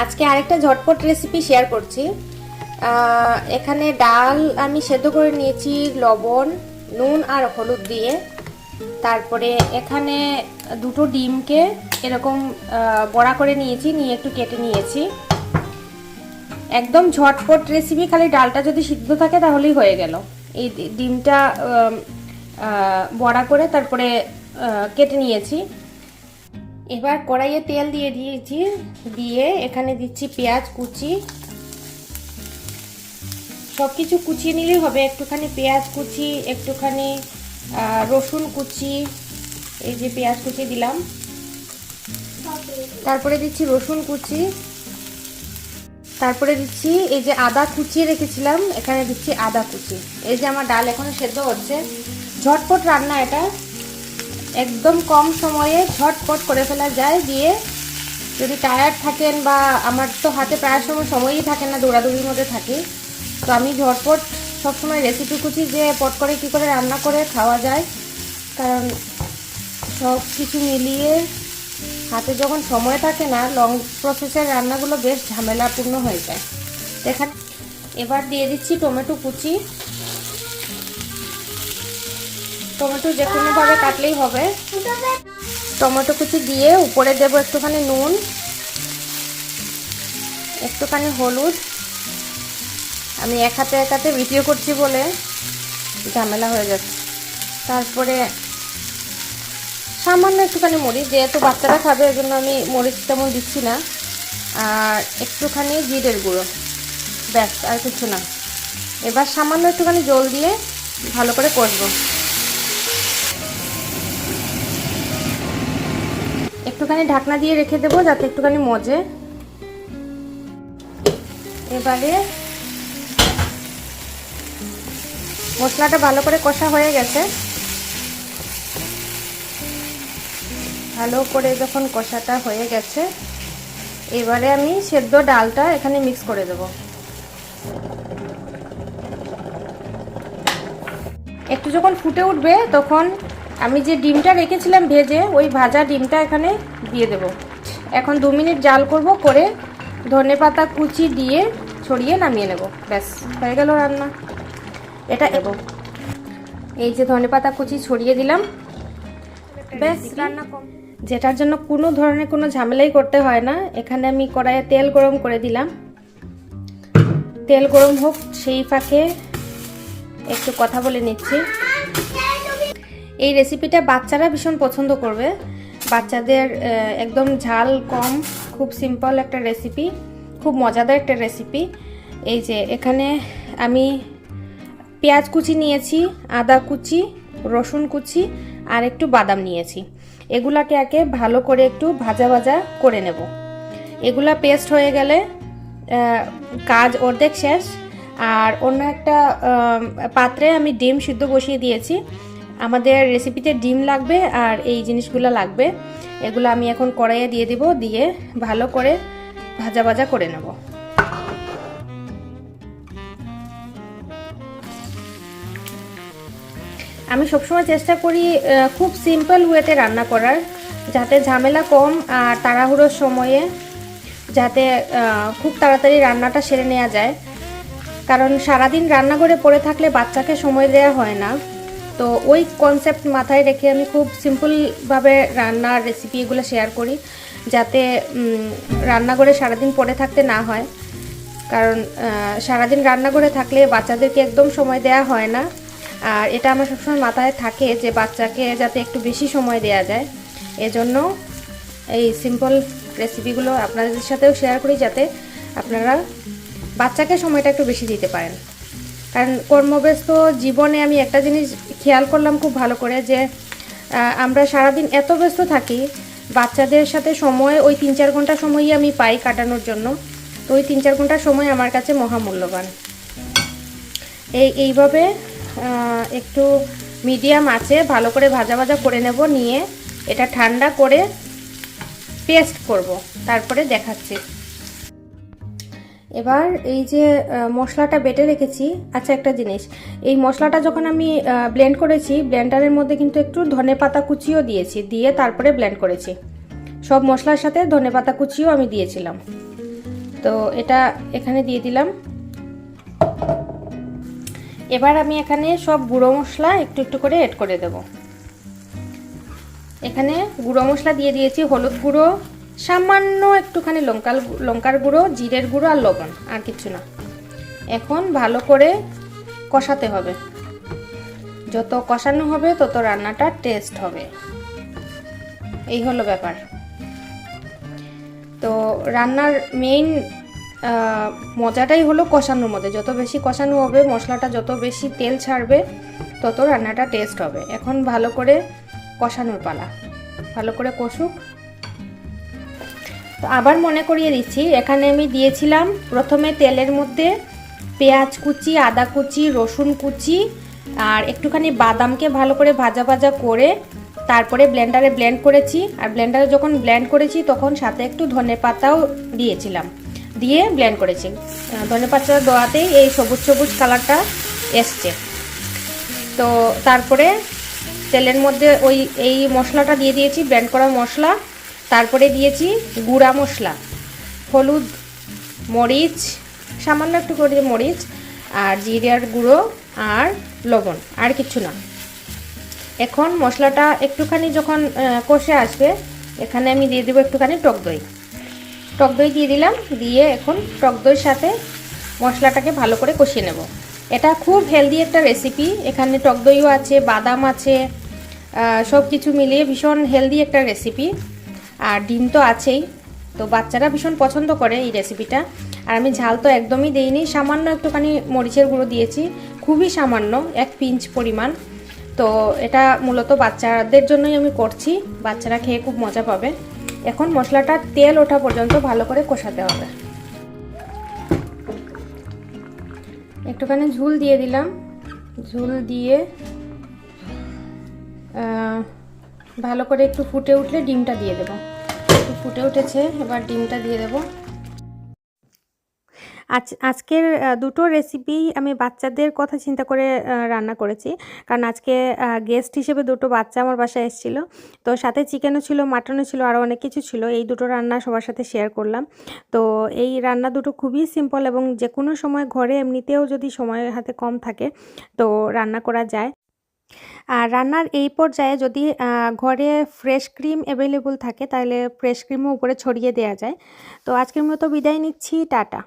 আজকে আরেকটা ঝটপট রেসিপি শেয়ার করছি। এখানে ডাল আমি সেদ্ধ করে নিয়েছি লবণ, নুন আর হলুদ দিয়ে। তারপরে এখানে দুটো ডিমকে এরকম বড়া করে নিয়েছি, নিয়ে একটু কেটে নিয়েছি। একদম ঝটপট রেসিপি, খালি ডালটা যদি সিদ্ধ থাকে তাহলেই হয়ে গেল। এই ডিমটা বড়া করে তারপরে কেটে নিয়েছি। এবার কড়াইয়ে তেল দিয়ে দিয়েছি, দিয়ে এখানে দিচ্ছি পেঁয়াজ কুচি। সব কিছু কুচিয়ে নিলেই হবে। একটুখানি পেঁয়াজ কুচি, একটুখানি রসুন কুচি, এই যে পেঁয়াজ কুচি দিলাম, তারপরে দিচ্ছি রসুন কুচি, তারপরে দিচ্ছি এই যে আদা কুচিয়ে রেখেছিলাম, এখানে দিচ্ছি আদা কুচি। এই যে আমার ডাল এখনো সেদ্ধ হচ্ছে। ঝটপট রান্না, এটা একদম কম সময়ে ঝটপট করে ফেলা যায়। দিয়ে যদি টায়ার্ড থাকেন, বা আমার তো হাতে প্রায় সময়ই থাকে না, দৌড়াদৌড়ির মধ্যে থাকি, তো আমি ঝটপট সবসময় রেসিপি খুঁজি যে পট করে কী করে রান্না করে খাওয়া যায়। কারণ সব কিছু মিলিয়ে হাতে যখন সময় থাকে না, লং প্রসেসের রান্নাগুলো বেশ ঝামেলাপূর্ণ হয়ে যায়। এখানে এবার দিয়ে দিচ্ছি টমেটো কুচি। টমেটো যে কোনোভাবে কাটলেই হবে। টমেটো কুচি দিয়ে উপরে দেবো একটুখানি নুন, একটুখানি হলুদ। আমি এক হাতে ভিডিও করছি বলে ঝামেলা হয়ে যাচ্ছে। তারপরে সামান্য একটুখানি মরিচ, যেহেতু বাচ্চারা খাবে এর জন্য আমি মরিচ তেমন দিচ্ছি না। আর একটুখানি জিরের গুঁড়ো, ব্যাস, আর কিছু না। এবার সামান্য একটুখানি জল দিয়ে ভালো করে কষবো। একটুখানি ঢাকনা দিয়ে রেখে দেবো যাতে একটুখানি মজে। এবারে মশলাটা ভালো করে কষা হয়ে গেছে। ভালো করে যখন কষাটা হয়ে গেছে, এবারে আমি সেদ্ধ ডালটা এখানে মিক্স করে দেব। একটু যখন ফুটে উঠবে তখন আমি যে ডিমটা রেখেছিলাম ভেজে, ওই ভাজা ডিমটা এখানে দিয়ে দেব। এখন 2 মিনিট জাল করব, করে ধনেপাতা কুচি দিয়ে ছড়িয়ে নামিয়ে নেব। ব্যাস, হয়ে গেল রান্না। এটা এই যে ধনেপাতা কুচি ছড়িয়ে দিলাম, ব্যাস রান্না কম। যেটার জন্য কোনো ধরনের কোনো ঝামেলাই করতে হয় না। এখানে আমি কড়াইয়ে তেল গরম করে দিলাম। তেল গরম হোক, সেই ফাঁকে একটু কথা বলে নিচ্ছি। এই রেসিপিটা বাচ্চারা ভীষণ পছন্দ করবে। বাচ্চাদের একদম ঝাল কম, খুব সিম্পল একটা রেসিপি, খুব মজাদার একটা রেসিপি। এই যে এখানে আমি পেঁয়াজ কুচি নিয়েছি, আদা কুচি, রসুন কুচি আর একটু বাদাম নিয়েছি। এগুলাকে একে ভালো করে একটু ভাজা ভাজা করে নেব। এগুলা পেস্ট হয়ে গেলে কাজ অর্ধেক শেষ। আর অন্য একটা পাত্রে আমি ডিম সিদ্ধ বসিয়ে দিয়েছি। আমাদের রেসিপিতে ডিম লাগবে আর এই জিনিসগুলো লাগবে। এগুলো আমি এখন কড়াইয়ে দিয়ে দিব, দিয়ে ভালো করে ভাজা ভাজা করে নেব। আমি সবসময় চেষ্টা করি খুব সিম্পল ওয়েতে রান্না করার, যাতে ঝামেলা কম আর তাড়াহুড়োর সময়ে যাতে খুব তাড়াতাড়ি রান্নাটা সেরে নেওয়া যায়। কারণ সারাদিন রান্নাঘরে পড়ে থাকলে বাচ্চাকে সময় দেওয়া হয় না। তো ওই কনসেপ্ট মাথায় রেখে আমি খুব সিম্পলভাবে রান্নার রেসিপি এগুলো শেয়ার করি, যাতে রান্নাঘরে সারাদিন পড়ে থাকতে না হয়। কারণ সারাদিন রান্নাঘরে থাকলে বাচ্চাদেরকে একদম সময় দেওয়া হয় না। আর এটা আমার সবসময় মাথায় থাকে যে বাচ্চাকে যাতে একটু বেশি সময় দেওয়া যায়। এজন্য এই সিম্পল রেসিপিগুলো আপনাদের সাথেও শেয়ার করি, যাতে আপনারা বাচ্চাকে সময়টা একটু বেশি দিতে পারেন। কারণ কর্মব্যস্ত জীবনে আমি একটা জিনিস খেয়াল করলাম খুব ভালো করে, যে আমরা সারাদিন এত ব্যস্ত থাকি, বাচ্চাদের সাথে সময় ওই 3-4 ঘন্টা সময়ই আমি পাই কাটানোর জন্য। তো ওই 3-4 ঘন্টার সময় আমার কাছে মহামূল্যবান। এইভাবে একটু মিডিয়াম আঁচে ভালো করে ভাজা ভাজা করে নেব। নিয়ে এটা ঠান্ডা করে পেস্ট করব, তারপরে দেখাচ্ছি। এবার এই যে মশলাটা বেটে রেখেছি। আচ্ছা, একটা জিনিস, এই মশলাটা যখন আমি ব্লেন্ড করেছি, ব্লেন্ডারের মধ্যে কিন্তু একটু ধনেপাতা কুচিও দিয়েছি, দিয়ে তারপরে ব্লেন্ড করেছি। সব মশলার সাথে ধনেপাতা কুচিও আমি দিয়েছিলাম। তো এটা এখানে দিয়ে দিলাম। এবার আমি এখানে সব গুঁড়ো মশলা একটু একটু করে এড করে দেব। এখানে গুঁড়ো মশলা দিয়ে দিয়েছি, হলুদ গুঁড়ো, সামান্য একটুখানি লঙ্কার গুঁড়ো, জিরের গুঁড়ো আর লবণ, আর কিছু না। এখন ভালো করে কষাতে হবে, যত কষানো হবে তত রান্নাটা টেস্ট হবে, এই হলো ব্যাপার। তো রান্নার মেইন মজাটাই হলো কষানোর মধ্যে, যত বেশি কষানো হবে, মশলাটা যত বেশি তেল ছাড়বে, তত রান্নাটা টেস্ট হবে। এখন ভালো করে কষানোর পালা, ভালো করে কষুক। তো আবার মনে করিয়ে দিচ্ছি, এখানে আমি দিয়েছিলাম প্রথমে তেলের মধ্যে পেঁয়াজ কুচি, আদা কুচি, রসুন কুচি আর একটুখানি বাদামকে ভালো করে ভাজা ভাজা করে তারপরে ব্লেন্ডারে ব্লেন্ড করেছি। আর ব্লেন্ডারে যখন ব্লেন্ড করেছি তখন সাথে একটু ধনেপাতাও দিয়েছিলাম, দিয়ে ব্লেন্ড করেছি। ধনেপাতা দেওয়াতেই এই সবুজ সবুজ কালারটা এসছে। তো তারপরে তেলের মধ্যে এই মশলাটা দিয়ে দিয়েছি, ব্লেন্ড করা মশলা। তারপরে দিয়েছি গুঁড়া মশলা, হলুদ, মরিচ, সামান্য একটু করে মরিচ আর জিরার গুঁড়ো আর লবণ, আর কিছু না। এখন মশলাটা একটুখানি যখন কষে আসবে, এখানে আমি দিয়ে দেবো একটুখানি টক দই। টক দই দিয়ে দিলাম, দিয়ে এখন টক দইয়ের সাথে মশলাটাকে ভালো করে কষিয়ে নেব। এটা খুব হেলদি একটা রেসিপি, এখানে টক দইও আছে, বাদাম আছে, সব কিছু মিলিয়ে ভীষণ হেলদি একটা রেসিপি। আর ডিম তো আছেই, তো বাচ্চারা ভীষণ পছন্দ করে এই রেসিপিটা। আর আমি ঝাল তো একদমই দেইনি, সামান্য একটুখানি মরিচের গুঁড়ো দিয়েছি, খুবই সামান্য, 1 পিঞ্চ পরিমাণ। তো এটা মূলত বাচ্চাদের জন্যই আমি করছি, বাচ্চারা খেয়ে খুব মজা পাবে। এখন মশলাটা তেল ওঠা পর্যন্ত ভালো করে কষাতে হবে। একটুখানি ঝোল দিয়ে দিলাম, ঝোল দিয়ে ভালো করে একটু ফুটে উঠলে ডিমটা দিয়ে দেবো। একটু ফুটে উঠেছে, এবার ডিমটা দিয়ে দেবো। আজকের দুটো রেসিপি আমি বাচ্চাদের কথা চিন্তা করে রান্না করেছি, কারণ আজকে গেস্ট হিসেবে দুটো বাচ্চা আমার বাসায় এসেছিল। তো সাথে চিকেনও ছিল, মাটনও ছিল, আরও অনেক কিছু ছিল। এই দুটো রান্না সবার সাথে শেয়ার করলাম। তো এই রান্না দুটো খুবই সিম্পল এবং যে কোনো সময় ঘরে এমনিতেও যদি সময় হাতে কম থাকে তো রান্না করা যায়। আর রান্নার এই পর্যায়ে যদি ঘরে ফ্রেশ ক্রিম অ্যাভেলেবল থাকে তাহলে ফ্রেশ ক্রিমও উপরে ছড়িয়ে দেওয়া যায়। তো আজকের মতো বিদায় নিচ্ছি, টাটা।